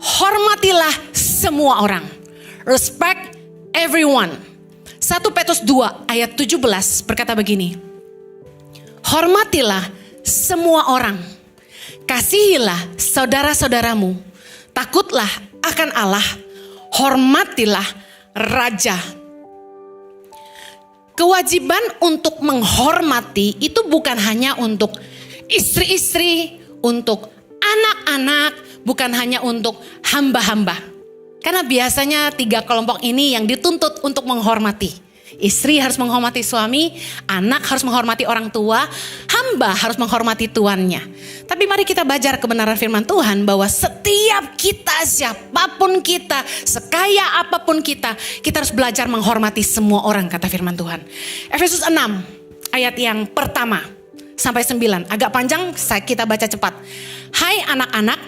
hormatilah semua orang. Respect everyone. 1 Petrus 2 ayat 17 berkata begini. Hormatilah semua orang. Kasihilah saudara-saudaramu. Takutlah akan Allah. Hormatilah raja. Kewajiban untuk menghormati itu bukan hanya untuk istri-istri, untuk anak-anak, bukan hanya untuk hamba-hamba. Karena biasanya 3 kelompok ini yang dituntut untuk menghormati. Istri harus menghormati suami, anak harus menghormati orang tua, hamba harus menghormati tuannya. Tapi mari kita belajar kebenaran firman Tuhan bahwa setiap kita, siapapun kita, sekaya apapun kita harus belajar menghormati semua orang, kata firman Tuhan. Efesus 6 ayat yang pertama sampai 9, agak panjang, kita baca cepat. Hai anak-anak,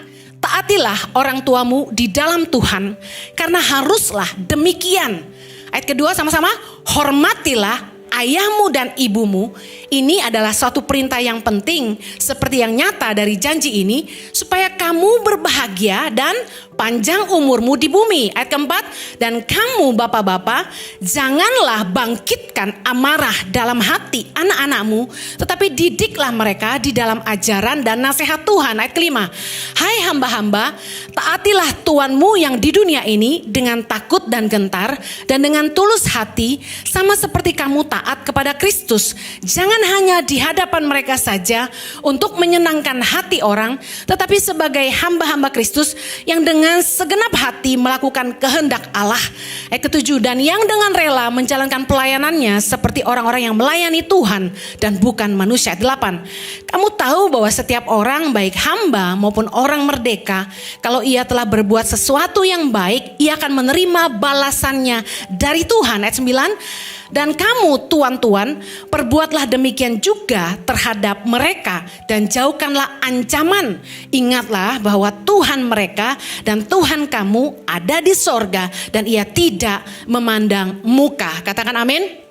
taatilah orang tuamu di dalam Tuhan, karena haruslah demikian. Ayat kedua sama-sama, hormatilah ayahmu dan ibumu. Ini adalah suatu perintah yang penting, seperti yang nyata dari janji ini, supaya kamu berbahagia dan panjang umurmu di bumi. Ayat keempat, dan kamu bapak-bapak, janganlah bangkitkan amarah dalam hati anak-anakmu, tetapi didiklah mereka di dalam ajaran dan nasihat Tuhan. Ayat kelima, hai hamba-hamba, taatilah tuanmu yang di dunia ini dengan takut dan gentar, dan dengan tulus hati, sama seperti kamu taat kepada Kristus. Jangan hanya di hadapan mereka saja untuk menyenangkan hati orang, tetapi sebagai hamba-hamba Kristus yang dengan segenap hati melakukan kehendak Allah. Ayat ketujuh, dan yang dengan rela menjalankan pelayanannya seperti orang-orang yang melayani Tuhan dan bukan manusia. Ayat 8, kamu tahu bahwa setiap orang, baik hamba maupun orang merdeka, kalau ia telah berbuat sesuatu yang baik, ia akan menerima balasannya dari Tuhan. Ayat 9, dan kamu tuan-tuan, perbuatlah demikian juga terhadap mereka dan jauhkanlah ancaman. Ingatlah bahwa Tuhan mereka dan Tuhan kamu ada di sorga dan ia tidak memandang muka. Katakan amin.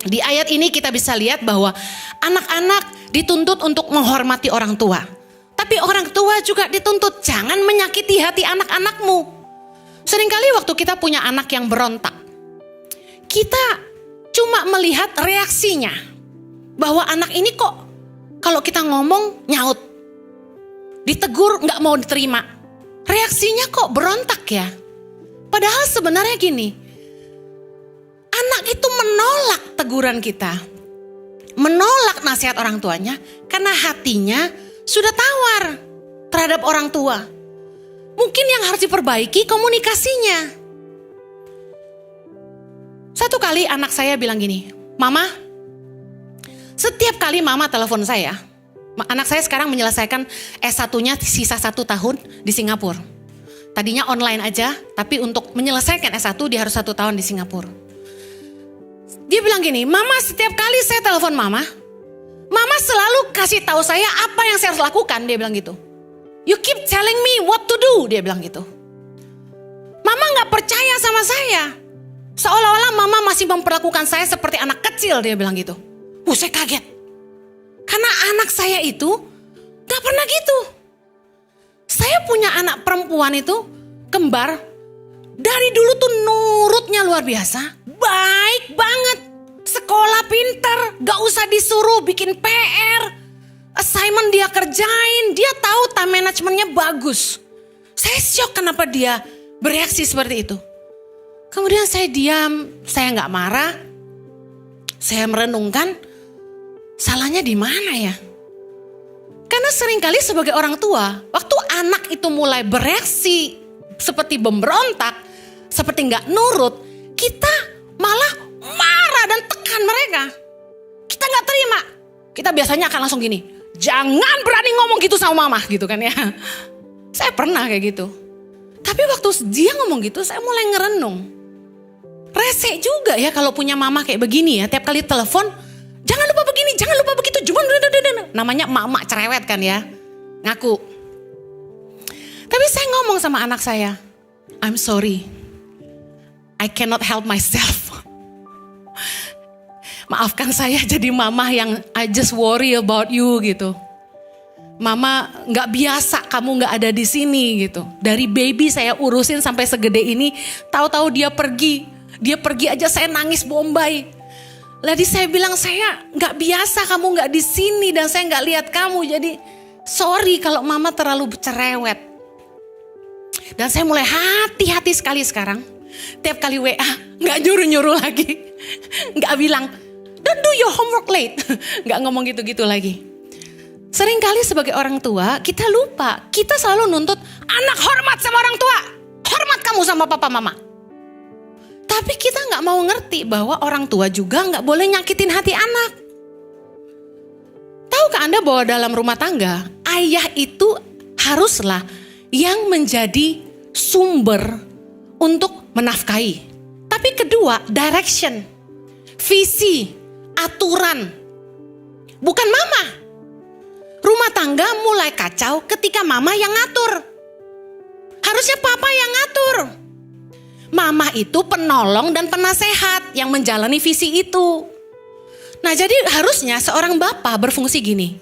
Di ayat ini kita bisa lihat bahwa anak-anak dituntut untuk menghormati orang tua. Tapi orang tua juga dituntut jangan menyakiti hati anak-anakmu. Seringkali waktu kita punya anak yang berontak, kita cuma melihat reaksinya. Bahwa anak ini kok kalau kita ngomong nyaut. Ditegur gak mau diterima. Reaksinya kok berontak ya. Padahal sebenarnya gini. Anak itu menolak teguran kita. Menolak nasihat orang tuanya. Karena hatinya sudah tawar terhadap orang tua. Mungkin yang harus diperbaiki komunikasinya. Satu kali anak saya bilang gini, Mama, setiap kali Mama telepon saya, anak saya sekarang menyelesaikan S1-nya sisa 1 tahun di Singapura. Tadinya online aja, tapi untuk menyelesaikan S1 dia harus 1 tahun di Singapura. Dia bilang gini, Mama setiap kali saya telepon Mama selalu kasih tahu saya apa yang saya harus lakukan, dia bilang gitu. You keep telling me what to do, dia bilang gitu. Mama gak percaya sama saya. Seolah-olah Mama masih memperlakukan saya seperti anak kecil, dia bilang gitu. Saya kaget. Karena anak saya itu gak pernah gitu. Saya punya anak perempuan itu, kembar. Dari dulu tuh nurutnya luar biasa. Baik banget. Sekolah pinter, gak usah disuruh bikin PR. Assignment dia kerjain, dia tahu time managementnya bagus. Saya syok kenapa dia bereaksi seperti itu. Kemudian saya diam, saya gak marah. Saya merenungkan, salahnya di mana ya? Karena seringkali sebagai orang tua, waktu anak itu mulai bereaksi seperti memberontak, seperti gak nurut, kita malah marah dan tekan mereka. Kita gak terima. Kita biasanya akan langsung gini, jangan berani ngomong gitu sama mama gitu kan ya. Saya pernah kayak gitu. Tapi waktu dia ngomong gitu, saya mulai ngerenung. Rese juga ya kalau punya mama kayak begini ya. Tiap kali telepon, jangan lupa begini, jangan lupa begitu. Namanya emak-emak cerewet kan ya. Ngaku. Tapi saya ngomong sama anak saya, I'm sorry. I cannot help myself. Maafkan saya jadi mama yang I just worry about you gitu. Mama nggak biasa kamu nggak ada di sini gitu. Dari baby saya urusin sampai segede ini, tahu-tahu dia pergi aja saya nangis bombay. Jadi saya bilang saya nggak biasa kamu nggak di sini dan saya nggak lihat kamu. Jadi sorry kalau mama terlalu cerewet. Dan saya mulai hati-hati sekali sekarang. Tiap kali WA nggak nyuruh-nyuruh lagi, nggak bilang don't do your homework late, nggak ngomong gitu-gitu lagi. Seringkali sebagai orang tua kita lupa, kita selalu nuntut anak hormat sama orang tua, hormat kamu sama papa mama. Tapi kita nggak mau ngerti bahwa orang tua juga nggak boleh nyakitin hati anak. Tahukah Anda bahwa dalam rumah tangga ayah itu haruslah yang menjadi sumber untuk menafkahi. Tapi kedua, direction, visi, aturan, bukan mama. Rumah tangga mulai kacau ketika mama yang ngatur. Harusnya papa yang ngatur. Mama itu penolong dan penasehat yang menjalani visi itu. Nah jadi harusnya seorang bapak berfungsi gini.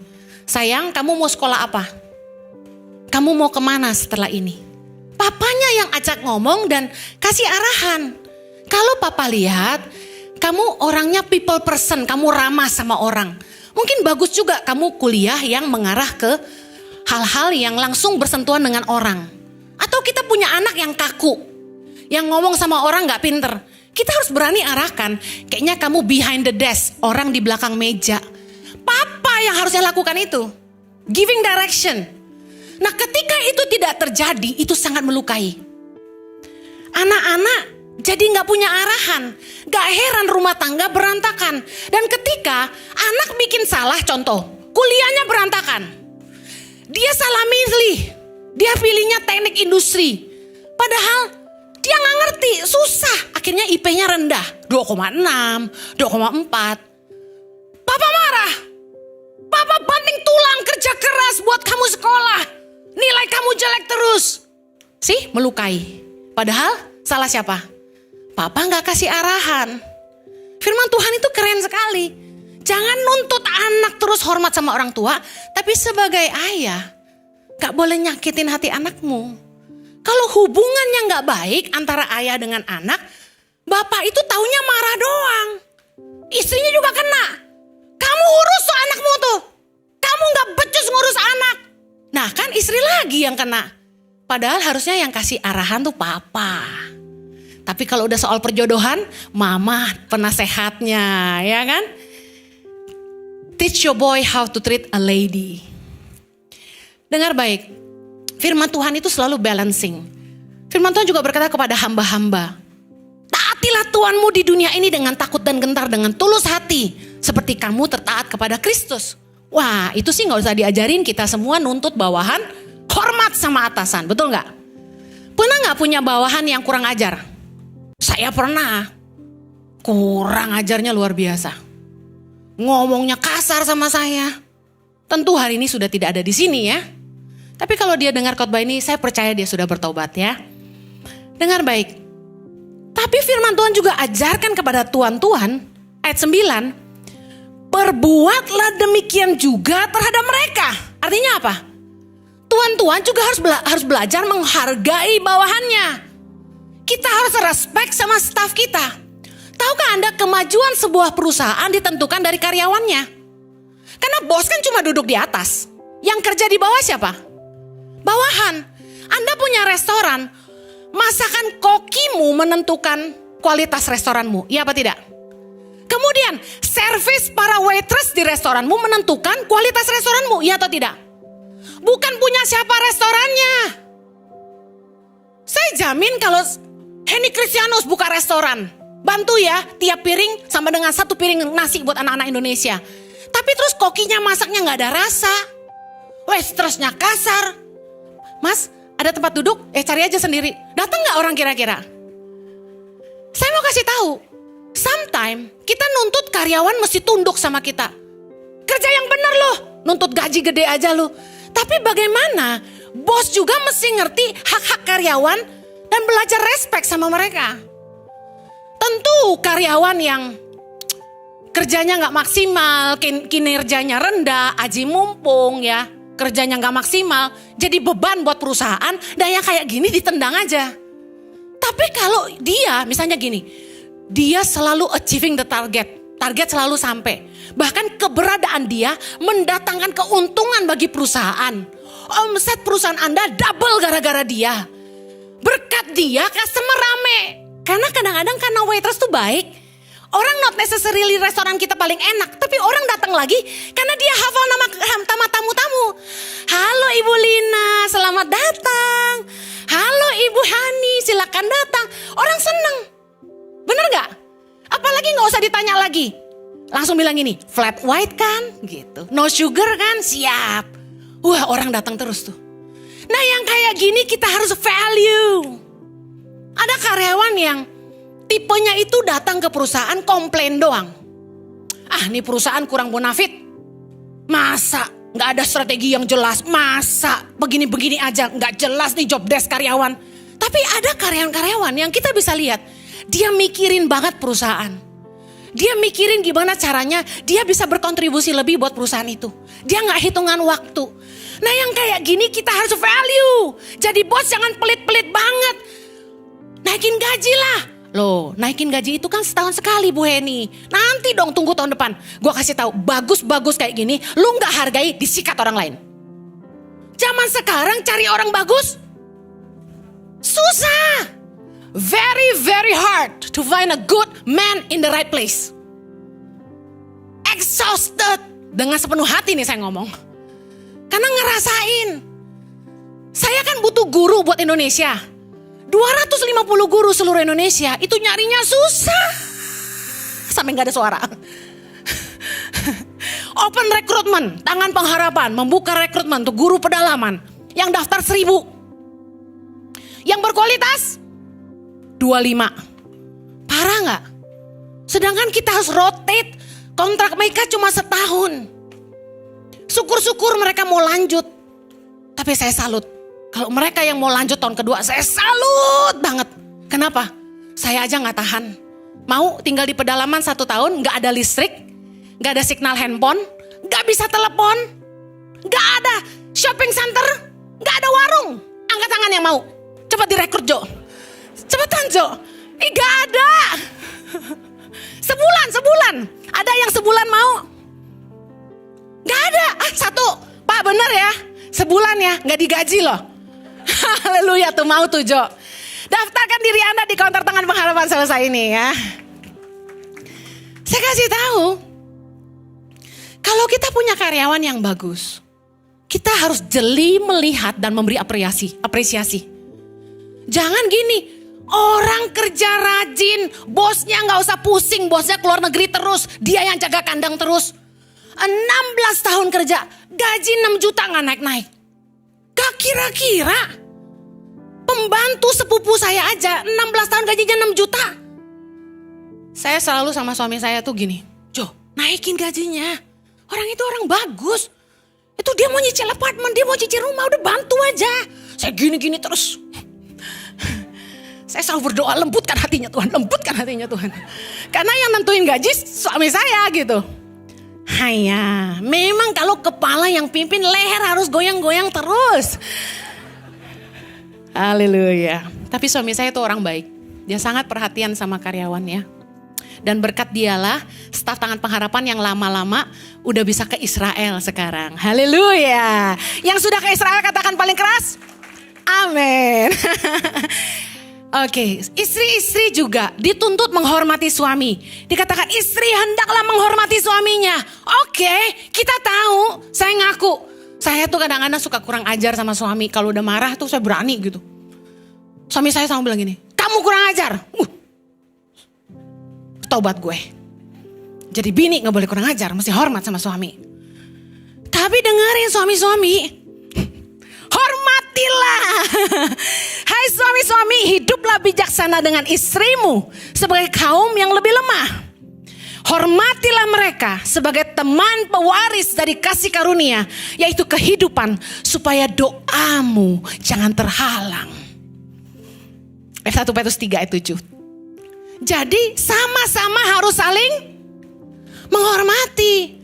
Sayang, kamu mau sekolah apa? Kamu mau kemana setelah ini? Papanya yang ajak ngomong dan kasih arahan. Kalau papa lihat, kamu orangnya people person, kamu ramah sama orang. Mungkin bagus juga kamu kuliah yang mengarah ke hal-hal yang langsung bersentuhan dengan orang. Atau kita punya anak yang kaku, yang ngomong sama orang gak pinter. Kita harus berani arahkan, kayaknya kamu behind the desk, orang di belakang meja. Papa yang harusnya lakukan itu, giving direction. Nah ketika itu tidak terjadi, itu sangat melukai. Anak-anak jadi gak punya arahan, gak heran rumah tangga berantakan. Dan ketika anak bikin salah, contoh, kuliahnya berantakan. Dia salah milih, dia pilihnya teknik industri. Padahal dia gak ngerti, susah. Akhirnya IP-nya rendah, 2,6, 2,4. Papa marah, papa banting tulang kerja keras buat kamu sekolah. Nilai kamu jelek terus. Sih, melukai. Padahal salah siapa? Papa gak kasih arahan. Firman Tuhan itu keren sekali. Jangan nuntut anak terus hormat sama orang tua. Tapi sebagai ayah, gak boleh nyakitin hati anakmu. Kalau hubungannya gak baik antara ayah dengan anak, bapak itu taunya marah doang. Istrinya juga kena. Kamu urus tuh anakmu tuh. Kamu gak becus ngurus anak. Nah kan istri lagi yang kena. Padahal harusnya yang kasih arahan tuh papa. Tapi kalau udah soal perjodohan, mama penasehatnya, ya kan? Teach your boy how to treat a lady. Dengar baik, firman Tuhan itu selalu balancing. Firman Tuhan juga berkata kepada hamba-hamba, taatilah Tuhanmu di dunia ini dengan takut dan gentar, dengan tulus hati, seperti kamu tertaat kepada Kristus. Wah, itu sih gak usah diajarin, kita semua nuntut bawahan, hormat sama atasan, betul gak? Pernah gak punya bawahan yang kurang ajar? Saya pernah, kurang ajarnya luar biasa. Ngomongnya kasar sama saya. Tentu hari ini sudah tidak ada di sini ya. Tapi kalau dia dengar khotbah ini, saya percaya dia sudah bertobat ya. Dengar baik. Tapi firman Tuhan juga ajarkan kepada tuan-tuan, ayat 9. Perbuatlah demikian juga terhadap mereka. Artinya apa? Tuan-tuan juga harus belajar menghargai bawahannya. Kita harus respect sama staf kita. Tahukah Anda kemajuan sebuah perusahaan ditentukan dari karyawannya? Karena bos kan cuma duduk di atas. Yang kerja di bawah siapa? Bawahan. Anda punya restoran. Masakan kokimu menentukan kualitas restoranmu. Iya apa tidak? Kemudian servis para waitress di restoranmu menentukan kualitas restoranmu. Iya atau tidak? Bukan punya siapa restorannya. Saya jamin kalau Henny Kristianus buka restoran, bantu ya, tiap piring sama dengan 1 piring nasi buat anak-anak Indonesia. Tapi terus kokinya masaknya gak ada rasa, waitressnya kasar. Mas, ada tempat duduk? Cari aja sendiri. Datang gak orang kira-kira? Saya mau kasih tahu, sometimes kita nuntut karyawan mesti tunduk sama kita. Kerja yang benar loh, nuntut gaji gede aja loh. Tapi bagaimana bos juga mesti ngerti hak-hak karyawan dan belajar respect sama mereka. Tentu karyawan yang kerjanya gak maksimal, kinerjanya rendah, aji mumpung ya. kerjanya gak maksimal, jadi beban buat perusahaan, dan yang kayak gini ditendang aja. Tapi kalau dia, misalnya gini, dia selalu achieving the target selalu sampai. Bahkan keberadaan dia mendatangkan keuntungan bagi perusahaan. Omset perusahaan Anda double gara-gara dia. Berkat dia customer rame. Karena kadang-kadang karena waitress tuh baik. Orang not necessarily restoran kita paling enak. Tapi orang datang lagi karena dia hafal nama tamu-tamu. Halo Ibu Lina, selamat datang. Halo Ibu Hani, silakan datang. Orang seneng. Bener gak? Apalagi gak usah ditanya lagi. Langsung bilang gini, flat white kan? Gitu. No sugar kan? Siap. Wah, orang datang terus tuh. Nah yang kayak gini kita harus value. Ada karyawan yang tipenya itu datang ke perusahaan komplain doang. Ah, ini perusahaan kurang bonafit. Masa gak ada strategi yang jelas? Masa begini-begini aja gak jelas nih job desk karyawan? Tapi ada karyawan-karyawan yang kita bisa lihat, dia mikirin banget perusahaan. Dia mikirin gimana caranya dia bisa berkontribusi lebih buat perusahaan itu. Dia gak hitungan waktu. Nah yang kayak gini kita harus value. Jadi bos jangan pelit-pelit banget. Naikin gaji lah. Loh, naikin gaji itu kan setahun sekali Bu Heni. Nanti dong tunggu tahun depan. Gue kasih tahu, bagus-bagus kayak gini, lu gak hargai, disikat orang lain. Zaman sekarang cari orang bagus susah. Very, very hard to find a good man in the right place. Exhausted. Dengan sepenuh hati nih saya ngomong. Karena ngerasain. Saya kan butuh guru buat Indonesia. 250 guru seluruh Indonesia. Itu nyarinya susah. Sampai gak ada suara. Open recruitment, Tangan Pengharapan membuka rekrutmen untuk guru pedalaman. Yang daftar 1000. Yang berkualitas 25. Parah gak? Sedangkan kita harus rotate. Kontrak mereka cuma setahun. Syukur-syukur mereka mau lanjut. Tapi saya salut. Kalau mereka yang mau lanjut tahun kedua, saya salut banget. Kenapa? Saya aja gak tahan. Mau tinggal di pedalaman 1 tahun, gak ada listrik, gak ada signal handphone, gak bisa telepon, gak ada shopping center, gak ada warung. Angkat tangan yang mau. Cepat direkrut Jo. Cepetan Jo. Gak ada. Sebulan. Ada yang sebulan mau? Gak ada. 1. Pak bener ya. Sebulan ya. Gak digaji loh. Haleluya tuh mau tuh Jo. Daftarkan diri Anda di counter Tangan Pengharapan selesai ini ya. Saya kasih tahu. Kalau kita punya karyawan yang bagus. Kita harus jeli melihat dan memberi apresiasi. Jangan gini. Orang kerja rajin, bosnya gak usah pusing, bosnya keluar negeri terus, dia yang jaga kandang terus. 16 tahun kerja, gaji 6 juta gak naik-naik. Gak kira-kira, pembantu sepupu saya aja 16 tahun gajinya 6 juta. Saya selalu sama suami saya tuh gini, Jo naikin gajinya, orang itu orang bagus. Itu dia mau nyicil apartemen, dia mau cicil rumah, udah bantu aja. Saya gini-gini terus. Saya selalu berdoa, lembutkan hatinya Tuhan. Karena yang nentuin gaji suami saya gitu. Hanya, memang kalau kepala yang pimpin leher harus goyang-goyang terus. Haleluya. Tapi suami saya itu orang baik. Dia sangat perhatian sama karyawannya. Dan berkat dialah staf Tangan Pengharapan yang lama-lama udah bisa ke Israel sekarang. Haleluya. Yang sudah ke Israel katakan paling keras. Amin. Oke, istri-istri juga dituntut menghormati suami. Dikatakan istri hendaklah menghormati suaminya. Oke, kita tahu, saya ngaku. Saya tuh kadang-kadang suka kurang ajar sama suami. Kalau udah marah tuh saya berani gitu. Suami saya selalu bilang gini, kamu kurang ajar. Tobat gue. Jadi bini gak boleh kurang ajar, mesti hormat sama suami. Tapi dengerin suami-suami. Hormatilah. Hai suami-suami, hiduplah bijaksana dengan istrimu sebagai kaum yang lebih lemah. Hormatilah mereka sebagai teman pewaris dari kasih karunia, yaitu kehidupan, supaya doamu jangan terhalang. 1 Petrus 3 ayat 7. Jadi sama-sama harus saling menghormati.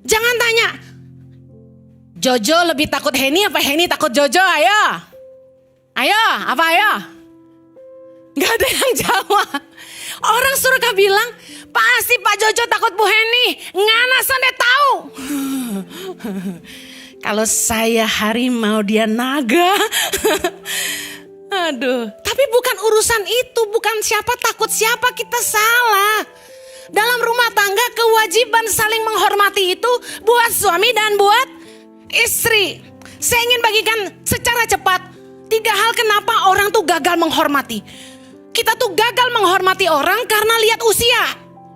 Jangan tanya, Jojo lebih takut Henny apa Henny takut Jojo? Ayo. Ayo, apa ayo? Gak ada yang jawab. Orang Surga bilang, pasti Pak Jojo takut Bu Henny. Ngana sande tahu. Kalau saya harimau dia naga. Aduh, tapi bukan urusan itu, bukan siapa takut siapa, kita salah. Dalam rumah tangga kewajiban saling menghormati itu buat suami dan buat istri. Saya ingin bagikan secara cepat 3 hal kenapa orang tuh gagal menghormati. Kita tuh gagal menghormati orang karena lihat usia.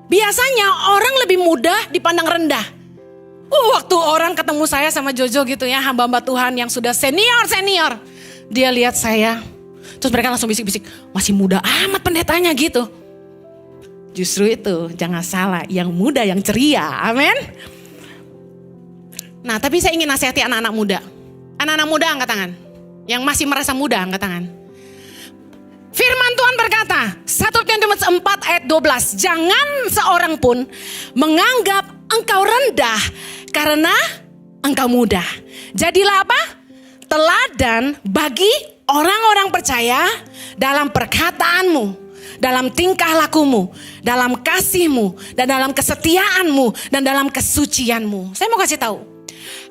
Biasanya orang lebih muda dipandang rendah. Waktu orang ketemu saya sama Jojo gitu ya, hamba-hamba Tuhan yang sudah senior. Dia lihat saya, terus mereka langsung bisik-bisik, masih muda amat pendetanya gitu. Justru itu, jangan salah, yang muda yang ceria, amin. Nah, tapi saya ingin nasihati anak-anak muda. Anak-anak muda angkat tangan. Yang masih merasa muda angkat tangan. Firman Tuhan berkata, 1 Timotius 4 ayat 12. Jangan seorang pun menganggap engkau rendah karena engkau muda. Jadilah apa? Teladan bagi orang-orang percaya dalam perkataanmu, dalam tingkah lakumu, dalam kasihmu, dan dalam kesetiaanmu, dan dalam kesucianmu. Saya mau kasih tahu,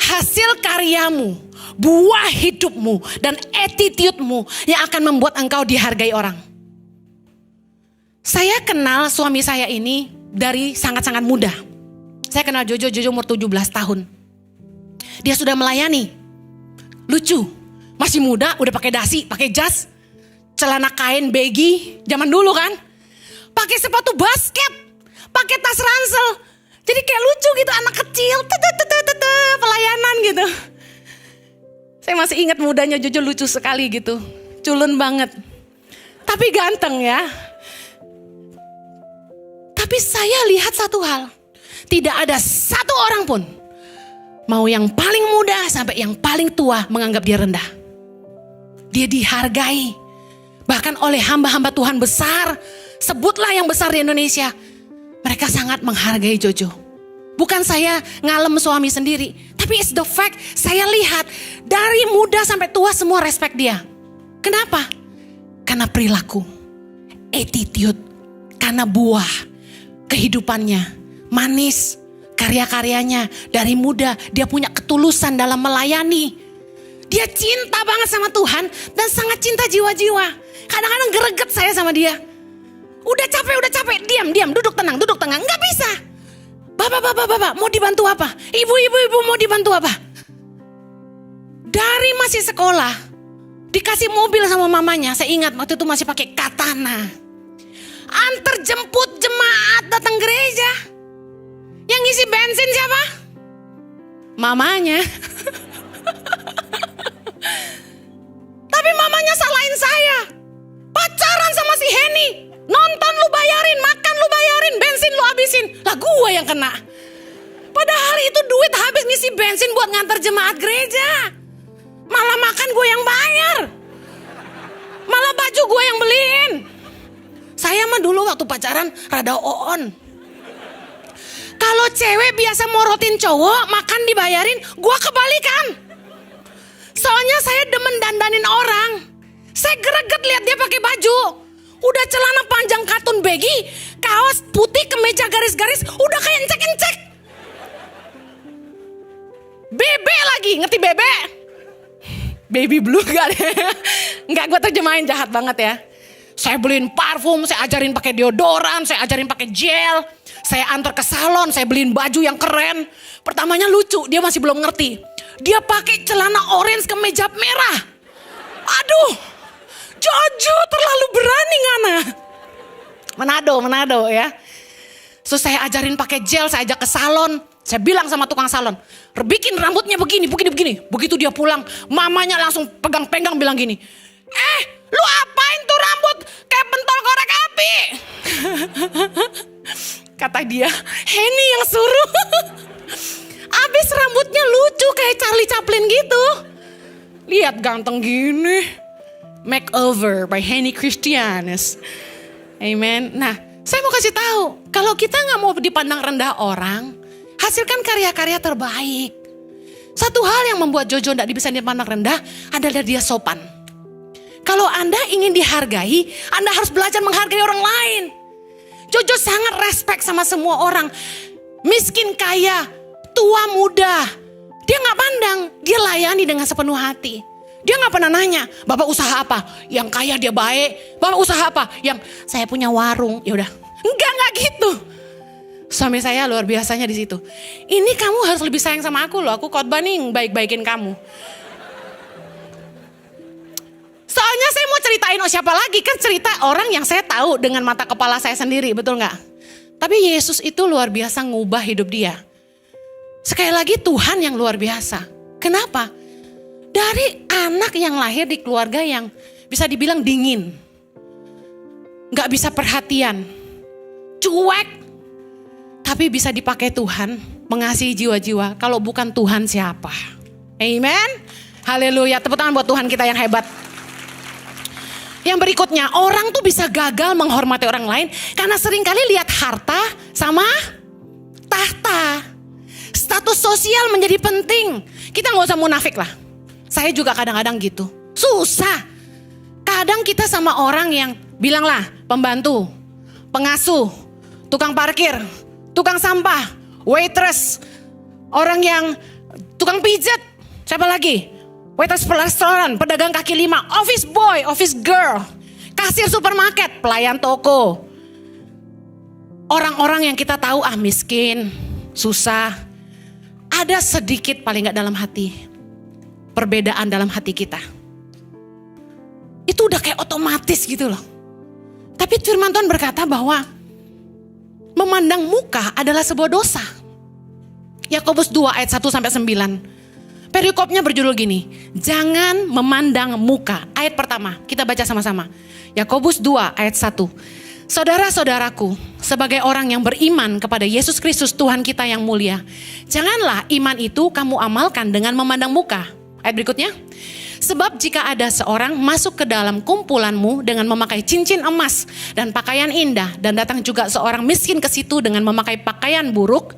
hasil karyamu, buah hidupmu, dan attitude-mu yang akan membuat engkau dihargai orang. Saya kenal suami saya ini dari sangat-sangat muda. Saya kenal Jojo umur 17 tahun. Dia sudah melayani. Lucu, masih muda, udah pakai dasi, pakai jas, celana kain baggy, zaman dulu kan. Pakai sepatu basket, pakai tas ransel. Jadi kayak lucu gitu, anak kecil, pelayanan gitu. Saya masih ingat mudanya Jojo lucu sekali gitu, culun banget. Tapi ganteng ya. Tapi saya lihat satu hal, tidak ada satu orang pun, mau yang paling muda sampai yang paling tua menganggap dia rendah. Dia dihargai. Bahkan oleh hamba-hamba Tuhan besar, sebutlah yang besar di Indonesia, mereka sangat menghargai Jojo. Bukan saya ngalem suami sendiri, tapi it's the fact, saya lihat dari muda sampai tua semua respect dia. Kenapa? Karena perilaku, attitude, karena buah kehidupannya, manis, karya-karyanya. Dari muda dia punya ketulusan dalam melayani. Dia cinta banget sama Tuhan dan sangat cinta jiwa-jiwa. Kadang-kadang greget saya sama dia. Udah capek, diam, duduk tenang. Nggak bisa. Bapak, mau dibantu apa? Ibu, mau dibantu apa? Dari masih sekolah, dikasih mobil sama mamanya. Saya ingat waktu itu masih pakai Katana. Antar jemput jemaat datang gereja. Yang ngisi bensin siapa? Mamanya. Tapi mamanya salahin saya. Pacaran sama si Henny. Nonton lu bayarin, makan lu bayarin, bensin lu habisin. Lah gue yang kena. Padahal itu duit habis ngisi bensin buat ngantar jemaat gereja. Malah makan gue yang bayar. Malah baju gue yang beliin. Saya mah dulu waktu pacaran rada on. Kalau cewek biasa morotin cowok, makan dibayarin, gue kebalikan. Soalnya saya demen dandanin orang. Saya greget lihat dia pakai baju. Udah celana panjang katun baggy, kaos putih, kemeja garis-garis, udah kayak encek-encek. Bebe lagi, ngerti bebe? Baby blue gak deh. Enggak, gue terjemahin jahat banget ya. Saya beliin parfum, saya ajarin pakai deodoran, saya ajarin pakai gel. Saya antar ke salon, saya beliin baju yang keren. Pertamanya lucu, dia masih belum ngerti. Dia pakai celana orange kemeja merah. Aduh, Jojo terlalu berani ngana. Manado ya. So saya ajarin pakai gel, saya ajak ke salon. Saya bilang sama tukang salon, bikin rambutnya begini. Begitu dia pulang, mamanya langsung pegang-pegang bilang gini, lu apain tuh rambut kayak pentol korek api? Kata dia, Henny yang suruh. Abis rambutnya lucu kayak Charlie Chaplin gitu. Lihat ganteng gini. Makeover by Henny Christianus. Amen. Nah, saya mau kasih tahu, kalau kita nggak mau dipandang rendah orang, hasilkan karya-karya terbaik. Satu hal yang membuat Jojo tidak bisa dipandang rendah adalah dia sopan. Kalau Anda ingin dihargai, Anda harus belajar menghargai orang lain. Jojo sangat respect sama semua orang. Miskin, kaya, tua, muda. Dia gak pandang, dia layani dengan sepenuh hati. Dia gak pernah nanya, Bapak usaha apa? Yang kaya dia baik. Bapak usaha apa? Yang saya punya warung. Ya udah, enggak gitu. Suami saya luar biasanya di situ. Ini kamu harus lebih sayang sama aku loh. Aku khotbah nih baik-baikin kamu. Soalnya saya mau ceritain siapa lagi. Kan cerita orang yang saya tahu dengan mata kepala saya sendiri. Betul gak? Tapi Yesus itu luar biasa ngubah hidup dia. Sekali lagi Tuhan yang luar biasa. Kenapa? Dari anak yang lahir di keluarga yang bisa dibilang dingin. Gak bisa perhatian. Cuek. Tapi bisa dipakai Tuhan mengasihi jiwa-jiwa. Kalau bukan Tuhan siapa? Amen. Haleluya. Tepuk tangan buat Tuhan kita yang hebat. Yang berikutnya, orang tuh bisa gagal menghormati orang lain karena seringkali lihat harta sama tahta. Status sosial menjadi penting. Kita gak usah munafik lah. Saya juga kadang-kadang gitu. Susah. Kadang kita sama orang yang bilanglah pembantu, pengasuh, tukang parkir, tukang sampah, waitress, orang yang tukang pijat, siapa lagi? Waitress restoran, pedagang kaki lima, office boy, office girl, kasir supermarket, pelayan toko. Orang-orang yang kita tahu miskin, susah. Ada sedikit paling gak dalam hati, perbedaan dalam hati kita. Itu udah kayak otomatis gitu loh. Tapi firman Tuhan berkata bahwa memandang muka adalah sebuah dosa. Yakobus 2 ayat 1 sampai 9. Perikopnya berjudul gini, jangan memandang muka. Ayat pertama, kita baca sama-sama. Yakobus 2 ayat 1. Saudara-saudaraku, sebagai orang yang beriman kepada Yesus Kristus Tuhan kita yang mulia, janganlah iman itu kamu amalkan dengan memandang muka. Ayat berikutnya. Sebab jika ada seorang masuk ke dalam kumpulanmu dengan memakai cincin emas dan pakaian indah, dan datang juga seorang miskin ke situ dengan memakai pakaian buruk,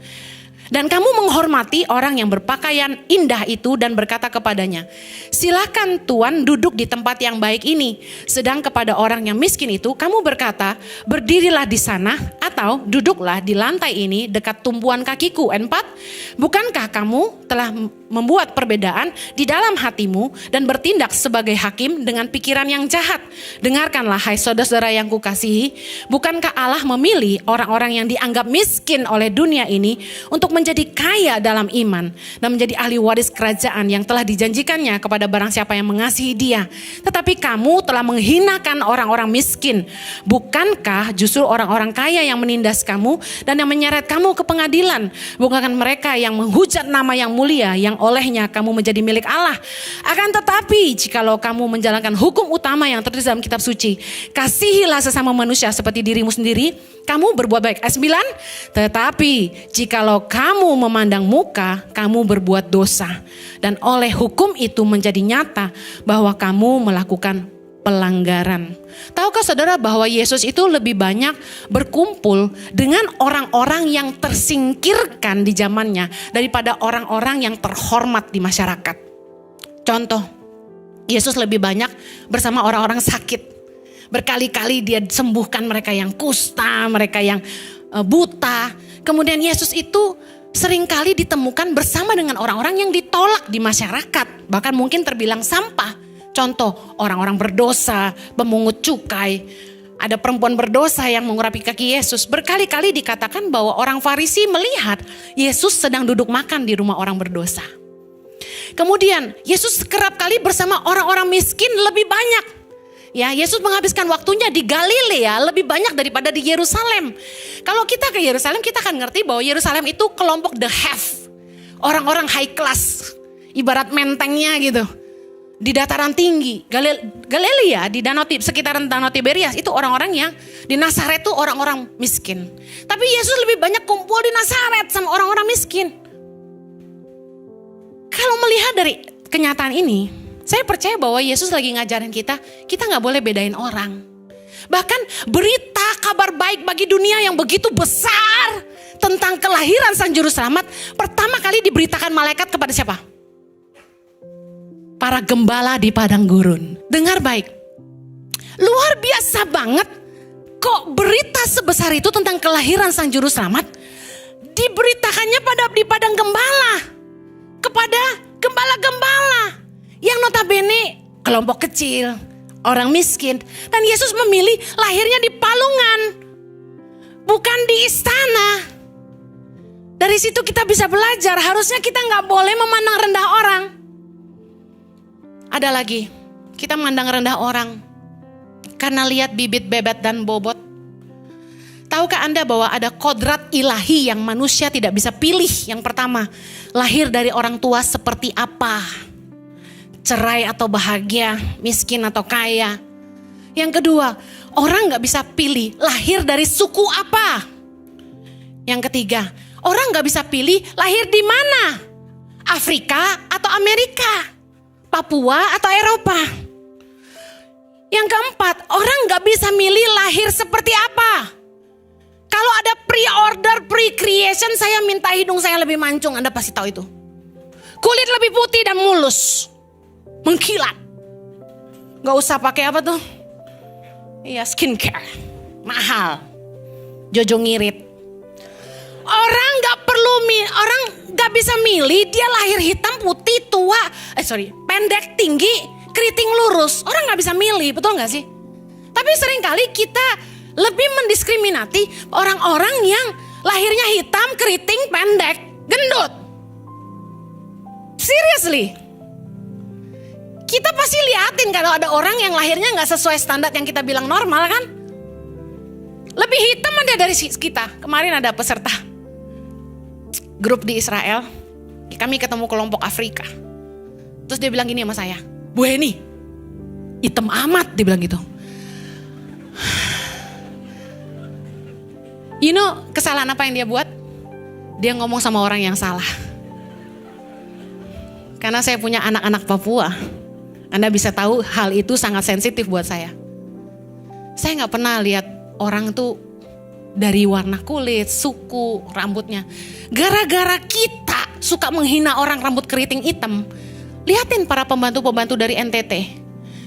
dan kamu menghormati orang yang berpakaian indah itu dan berkata kepadanya, silakan Tuan duduk di tempat yang baik ini. Sedang kepada orang yang miskin itu kamu berkata, berdirilah di sana atau duduklah di lantai ini dekat tumpuan kakiku. 4. Bukankah kamu telah membuat perbedaan di dalam hatimu dan bertindak sebagai hakim dengan pikiran yang jahat? Dengarkanlah hai saudara-saudara yang kukasihi, bukankah Allah memilih orang-orang yang dianggap miskin oleh dunia ini untuk menjadi kaya dalam iman dan menjadi ahli waris kerajaan yang telah dijanjikannya kepada barang siapa yang mengasihi dia? Tetapi kamu telah menghinakan orang-orang miskin. Bukankah justru orang-orang kaya yang menindas kamu dan yang menyeret kamu ke pengadilan? Bukankah mereka yang menghujat nama yang mulia yang olehnya kamu menjadi milik Allah? Akan tetapi jikalau kamu menjalankan hukum utama yang tertulis dalam kitab suci, kasihilah sesama manusia seperti dirimu sendiri, kamu berbuat baik. Ayat 9. Tetapi jikalau kamu memandang muka, kamu berbuat dosa, dan oleh hukum itu menjadi nyata bahwa kamu melakukan pelanggaran. Tahukah saudara bahwa Yesus itu lebih banyak berkumpul dengan orang-orang yang tersingkirkan di zamannya daripada orang-orang yang terhormat di masyarakat. Contoh, Yesus lebih banyak bersama orang-orang sakit. Berkali-kali dia sembuhkan mereka yang kusta, mereka yang buta. Kemudian Yesus itu seringkali ditemukan bersama dengan orang-orang yang ditolak di masyarakat. Bahkan mungkin terbilang sampah. Contoh, orang-orang berdosa, pemungut cukai. Ada perempuan berdosa yang mengurapi kaki Yesus. Berkali-kali dikatakan bahwa orang Farisi melihat Yesus sedang duduk makan di rumah orang berdosa. Kemudian Yesus kerap kali bersama orang-orang miskin lebih banyak. Ya, Yesus menghabiskan waktunya di Galilea lebih banyak daripada di Yerusalem. Kalau kita ke Yerusalem, kita akan ngerti bahwa Yerusalem itu kelompok the have. Orang-orang high class. Ibarat mentengnya gitu. Di dataran tinggi, Galilea di sekitaran Danau Tiberias itu orang-orang yang di Nazaret itu orang-orang miskin. Tapi Yesus lebih banyak kumpul di Nazaret sama orang-orang miskin. Kalau melihat dari kenyataan ini, saya percaya bahwa Yesus lagi ngajarin kita gak boleh bedain orang. Bahkan berita kabar baik bagi dunia yang begitu besar tentang kelahiran Sang Juru Selamat pertama kali diberitakan malaikat kepada siapa? para gembala di padang gurun. Dengar baik. Luar biasa banget. Kok berita sebesar itu tentang kelahiran Sang Juru Selamat diberitakannya di padang gembala. Kepada gembala-gembala. Yang notabene kelompok kecil, orang miskin. Dan Yesus memilih lahirnya di palungan. Bukan di istana. Dari situ kita bisa belajar. Harusnya kita gak boleh memandang rendah orang. Ada lagi. Kita memandang rendah orang karena lihat bibit, bebet, dan bobot. Tahukah Anda bahwa ada kodrat ilahi yang manusia tidak bisa pilih? Yang pertama, lahir dari orang tua seperti apa? Cerai atau bahagia, miskin atau kaya. Yang kedua, orang gak bisa pilih lahir dari suku apa. Yang ketiga, orang gak bisa pilih lahir di mana. Afrika atau Amerika, Papua atau Eropa. Yang keempat, orang gak bisa milih lahir seperti apa. Kalau ada pre-order, pre-creation, saya minta hidung saya lebih mancung, Anda pasti tahu itu. Kulit lebih putih dan mulus. Mengkilat. Gak usah pakai apa tuh? Iya, skincare. Mahal. Jojo ngirit. Orang gak bisa milih dia lahir hitam, putih, tua. Pendek, tinggi, keriting, lurus. Orang gak bisa milih, betul gak sih? Tapi seringkali kita lebih mendiskriminasi orang-orang yang lahirnya hitam, keriting, pendek, gendut. Seriously. Kita pasti liatin kalau ada orang yang lahirnya gak sesuai standar yang kita bilang normal kan. Lebih hitam ada dari kita. Kemarin ada peserta grup di Israel. Kami ketemu kelompok Afrika. Terus dia bilang gini sama saya. Bu Heni, hitam amat, dia bilang gitu. You know kesalahan apa yang dia buat? Dia ngomong sama orang yang salah. Karena saya punya anak-anak Papua. Anda bisa tahu hal itu sangat sensitif buat saya. Saya gak pernah lihat orang tuh dari warna kulit, suku, rambutnya. Gara-gara kita suka menghina orang rambut keriting hitam. Lihatin para pembantu-pembantu dari NTT.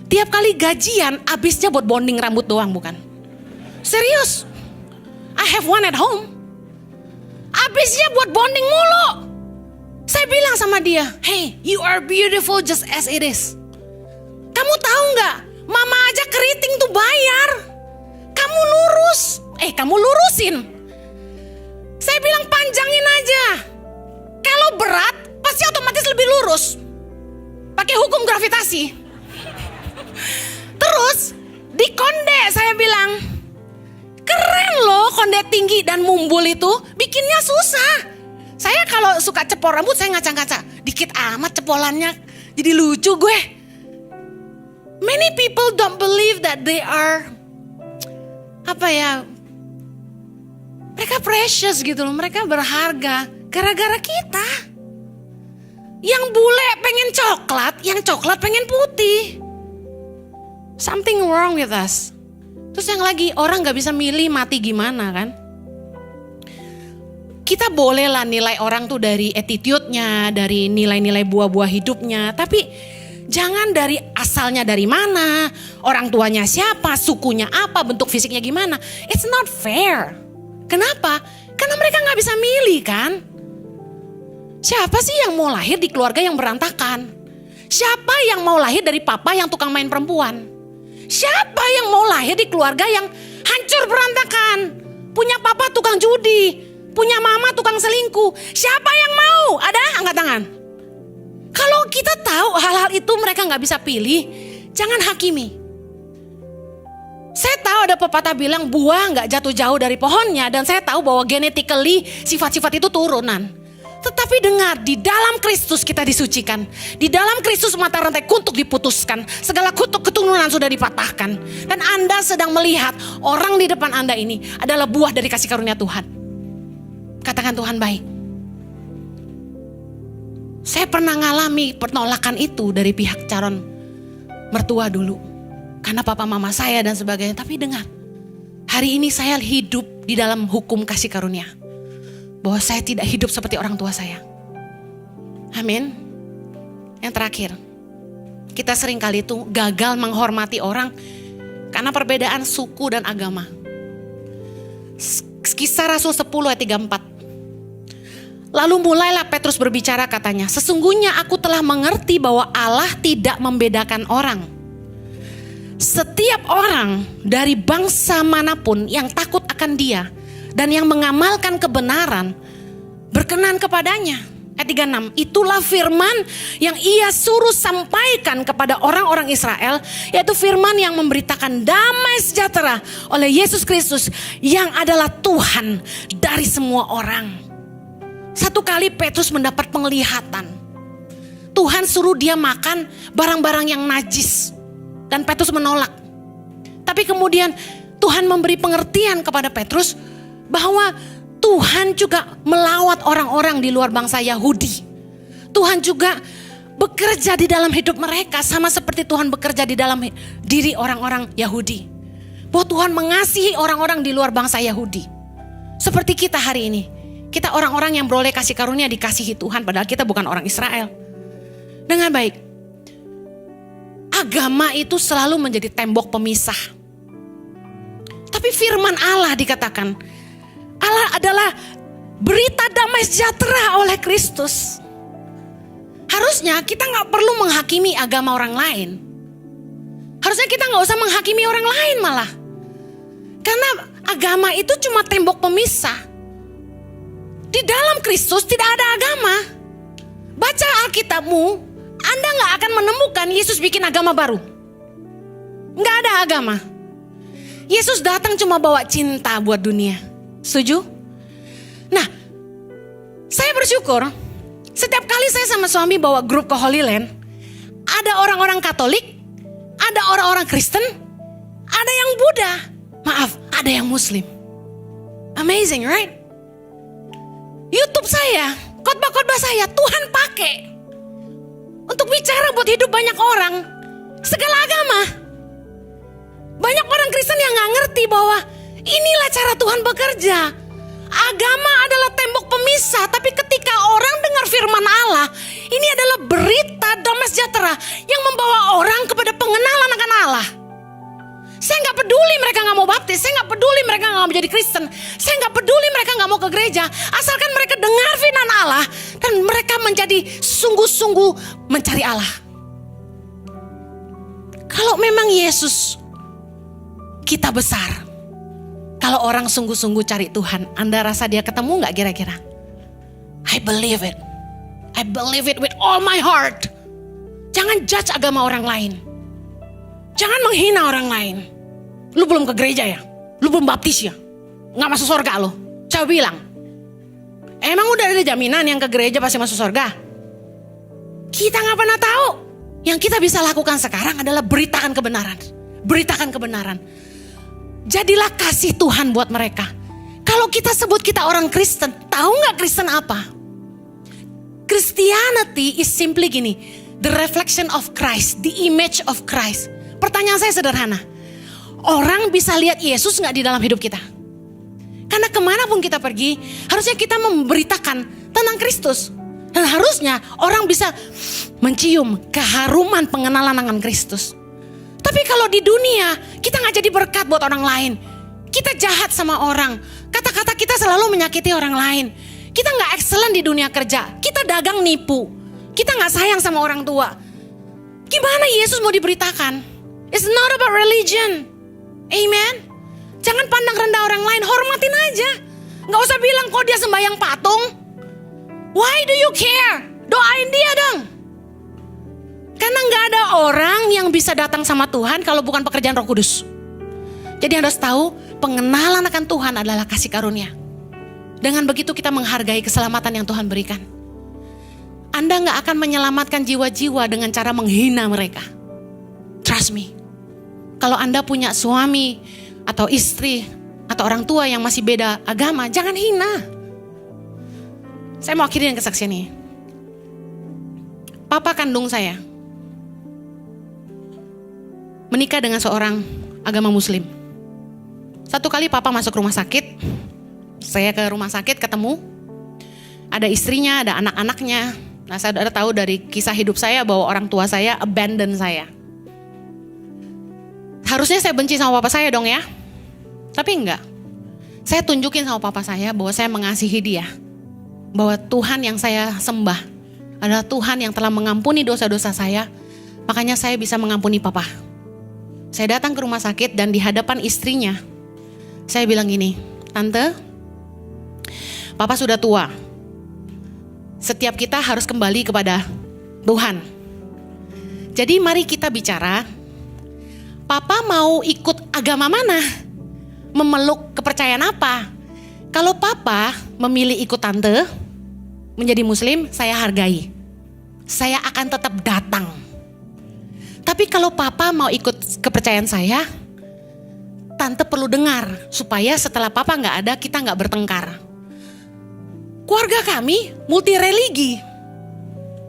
Tiap kali gajian habisnya buat bonding rambut doang, bukan? Serius. I have one at home. Habisnya buat bonding mulu. Saya bilang sama dia, hey, you are beautiful just as it is. Kamu tahu gak? Mama aja keriting tuh bayar. Kamu kamu lurusin. Saya bilang panjangin aja. Kalau berat, pasti otomatis lebih lurus. Pakai hukum gravitasi. Terus, di konde saya bilang, keren loh konde tinggi dan mumbul itu, bikinnya susah. Saya kalau suka cepol rambut, saya ngaca-ngaca. Dikit amat cepolannya, jadi lucu gue. Many people don't believe that they are, mereka precious gitu loh, mereka berharga. Gara-gara kita. Yang bule pengen coklat, yang coklat pengen putih. Something wrong with us. Terus yang lagi, orang gak bisa milih mati gimana kan. Kita boleh lah nilai orang tuh dari attitude-nya, dari nilai-nilai buah-buah hidupnya. Tapi jangan dari asalnya dari mana, orang tuanya siapa, sukunya apa, bentuk fisiknya gimana. It's not fair. Kenapa? Karena mereka gak bisa milih kan. Siapa sih yang mau lahir di keluarga yang berantakan? Siapa yang mau lahir dari papa yang tukang main perempuan? Siapa yang mau lahir di keluarga yang hancur berantakan? Punya papa tukang judi, punya mama tukang selingkuh. Siapa yang mau? Ada? Angkat tangan. Kalau kita tahu hal-hal itu mereka gak bisa pilih, jangan hakimi. Saya tahu ada pepatah bilang buah gak jatuh jauh dari pohonnya. Dan saya tahu bahwa genetically sifat-sifat itu turunan. Tetapi dengar, di dalam Kristus kita disucikan. Di dalam Kristus mata rantai kutuk diputuskan. Segala kutuk keturunan sudah dipatahkan. Dan Anda sedang melihat orang di depan Anda ini adalah buah dari kasih karunia Tuhan. Katakan Tuhan baik. Saya pernah ngalami penolakan itu dari pihak calon mertua dulu. Karena papa mama saya dan sebagainya. Tapi dengar, hari ini saya hidup di dalam hukum kasih karunia. Bahwa saya tidak hidup seperti orang tua saya. Amin. Yang terakhir, kita seringkali itu gagal menghormati orang karena perbedaan suku dan agama. Kisah Rasul 10 ayat 34. Lalu mulailah Petrus berbicara, katanya, sesungguhnya aku telah mengerti bahwa Allah tidak membedakan orang. Setiap orang dari bangsa manapun yang takut akan Dia dan yang mengamalkan kebenaran berkenan kepadanya. Ayat 36, itulah firman yang Ia suruh sampaikan kepada orang-orang Israel, yaitu firman yang memberitakan damai sejahtera oleh Yesus Kristus yang adalah Tuhan dari semua orang. Satu kali Petrus mendapat penglihatan. Tuhan suruh dia makan barang-barang yang najis. Dan Petrus menolak. Tapi kemudian Tuhan memberi pengertian kepada Petrus bahwa Tuhan juga melawat orang-orang di luar bangsa Yahudi. Tuhan juga bekerja di dalam hidup mereka sama seperti Tuhan bekerja di dalam diri orang-orang Yahudi. Bahwa Tuhan mengasihi orang-orang di luar bangsa Yahudi. Seperti kita hari ini. Kita orang-orang yang beroleh kasih karunia dikasihi Tuhan, padahal kita bukan orang Israel. Dengan baik, agama itu selalu menjadi tembok pemisah. Tapi firman Allah dikatakan, Allah adalah berita damai sejahtera oleh Kristus. Harusnya kita gak perlu menghakimi agama orang lain. Harusnya kita gak usah menghakimi orang lain malah. Karena agama itu cuma tembok pemisah. Di dalam Kristus tidak ada agama. Baca Alkitabmu, Anda gak akan menemukan Yesus bikin agama baru. Gak ada agama. Yesus datang cuma bawa cinta buat dunia. Setuju? Nah, saya bersyukur setiap kali saya sama suami bawa grup ke Holy Land, ada orang-orang Katolik, ada orang-orang Kristen, ada yang Buddha, maaf, ada yang Muslim. Amazing, right? YouTube saya, khotbah-khotbah saya, Tuhan pakai untuk bicara buat hidup banyak orang, segala agama. Banyak orang Kristen yang gak ngerti bahwa inilah cara Tuhan bekerja. Agama adalah tembok pemisah, tapi ketika orang dengar firman Allah, ini adalah berita damai sejahtera yang membawa orang kepada pengenalan akan Allah. Saya gak peduli mereka gak mau baptis, saya gak peduli mereka gak mau menjadi Kristen, saya gak peduli mereka gak mau ke gereja, asalkan mereka dengar firman Allah dan mereka menjadi sungguh-sungguh mencari Allah. Kalau memang Yesus kita besar, kalau orang sungguh-sungguh cari Tuhan, Anda rasa dia ketemu gak kira-kira? I believe it. I believe it with all my heart. Jangan judge agama orang lain. Jangan menghina orang lain. Lu belum ke gereja ya? Lu belum baptis ya? Gak masuk surga lo. Coba bilang. Emang udah ada jaminan yang ke gereja pasti masuk surga? Kita gak pernah tahu. Yang kita bisa lakukan sekarang adalah beritakan kebenaran. Beritakan kebenaran. Jadilah kasih Tuhan buat mereka. Kalau kita sebut kita orang Kristen, tahu gak Kristen apa? Christianity is simply gini. The reflection of Christ, the image of Christ. Pertanyaan saya sederhana. Orang bisa lihat Yesus gak di dalam hidup kita? Karena kemanapun kita pergi, harusnya kita memberitakan tentang Kristus. Dan harusnya orang bisa mencium keharuman pengenalan dengan Kristus. Tapi kalau di dunia, kita gak jadi berkat buat orang lain. Kita jahat sama orang. Kata-kata kita selalu menyakiti orang lain. Kita gak excellent di dunia kerja. Kita dagang nipu. Kita gak sayang sama orang tua. Gimana Yesus mau diberitakan? It's not about religion. Amen. Jangan pandang rendah orang lain, hormatin aja. Gak usah bilang kok dia sembahyang patung. Why do you care? Doain dia dong. Karena gak ada orang yang bisa datang sama Tuhan kalau bukan pekerjaan Roh Kudus. Jadi harus tahu pengenalan akan Tuhan adalah kasih karunia. Dengan begitu kita menghargai keselamatan yang Tuhan berikan. Anda gak akan menyelamatkan jiwa-jiwa dengan cara menghina mereka. Trust me. Kalau Anda punya suami atau istri atau orang tua yang masih beda agama, jangan hina. Saya mau akhiri dengan kesaksian ini. Papa kandung saya menikah dengan seorang agama Muslim. Satu kali papa masuk rumah sakit, saya ke rumah sakit ketemu, ada istrinya, ada anak-anaknya, Nah, saudara tahu dari kisah hidup saya bahwa orang tua saya abandon saya. Harusnya saya benci sama papa saya dong ya. Tapi enggak. Saya tunjukin sama papa saya bahwa saya mengasihi dia. Bahwa Tuhan yang saya sembah adalah Tuhan yang telah mengampuni dosa-dosa saya. Makanya saya bisa mengampuni papa. Saya datang ke rumah sakit dan di hadapan istrinya, saya bilang gini, Tante, papa sudah tua. Setiap kita harus kembali kepada Tuhan. Jadi mari kita bicara, papa mau ikut agama mana? Memeluk kepercayaan apa? Kalau papa memilih ikut tante, menjadi muslim, saya hargai. Saya akan tetap datang. Tapi kalau papa mau ikut kepercayaan saya, tante perlu dengar, supaya setelah papa gak ada, kita gak bertengkar. Keluarga kami multi religi.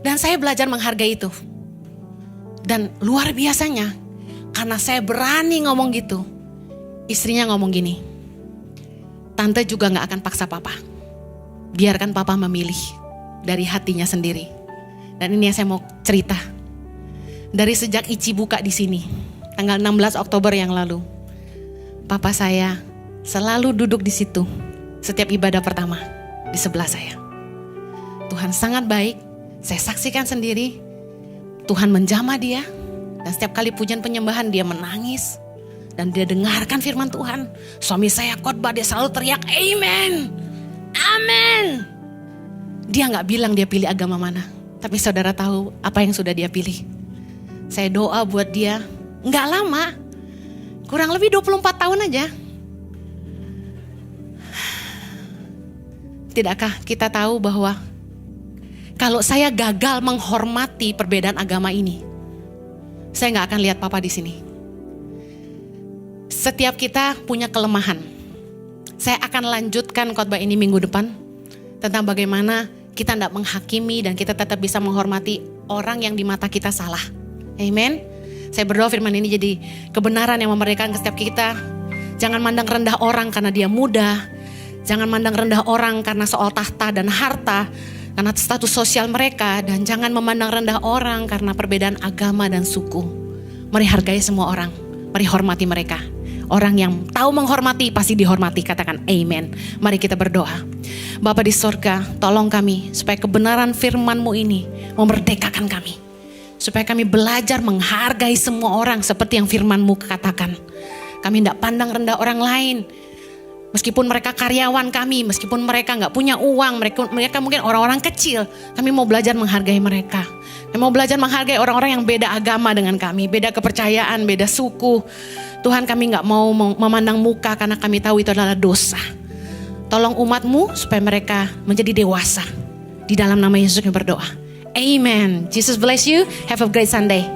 Dan saya belajar menghargai itu. Dan luar biasanya, karena saya berani ngomong gitu, istrinya ngomong gini, Tante juga gak akan paksa papa. Biarkan papa memilih dari hatinya sendiri. Dan ini yang saya mau cerita. Dari sejak Ici buka di sini, tanggal 16 Oktober yang lalu, papa saya selalu duduk di situ setiap ibadah pertama. Di sebelah saya. Tuhan sangat baik. Saya saksikan sendiri. Tuhan menjamah dia. Dan setiap kali pujian penyembahan dia menangis. Dan dia dengarkan firman Tuhan. Suami saya khotbah, dia selalu teriak amen. Amen. Dia gak bilang dia pilih agama mana. Tapi saudara tahu apa yang sudah dia pilih. Saya doa buat dia. Gak lama. Kurang lebih 24 tahun aja. Tidakkah kita tahu bahwa kalau saya gagal menghormati perbedaan agama ini, saya nggak akan lihat papa di sini. Setiap kita punya kelemahan. Saya akan lanjutkan khotbah ini minggu depan tentang bagaimana kita tidak menghakimi dan kita tetap bisa menghormati orang yang di mata kita salah. Amen. Saya berdoa firman ini jadi kebenaran yang memerdekakan ke setiap kita. Jangan mandang rendah orang karena dia muda. Jangan mandang rendah orang karena soal tahta dan harta, karena status sosial mereka. Dan jangan memandang rendah orang karena perbedaan agama dan suku. Mari hargai semua orang, mari hormati mereka. Orang yang tahu menghormati pasti dihormati, katakan amen. Mari kita berdoa. Bapa di sorga, tolong kami supaya kebenaran firman-Mu ini memerdekakan kami. Supaya kami belajar menghargai semua orang seperti yang firman-Mu katakan. Kami tidak pandang rendah orang lain. Meskipun mereka karyawan kami, meskipun mereka gak punya uang, mereka mungkin orang-orang kecil, kami mau belajar menghargai mereka. Kami mau belajar menghargai orang-orang yang beda agama dengan kami, beda kepercayaan, beda suku. Tuhan, kami gak mau memandang muka karena kami tahu itu adalah dosa. Tolong umat-Mu supaya mereka menjadi dewasa. Di dalam nama Yesus kami berdoa. Amen. Jesus bless you. Have a great Sunday.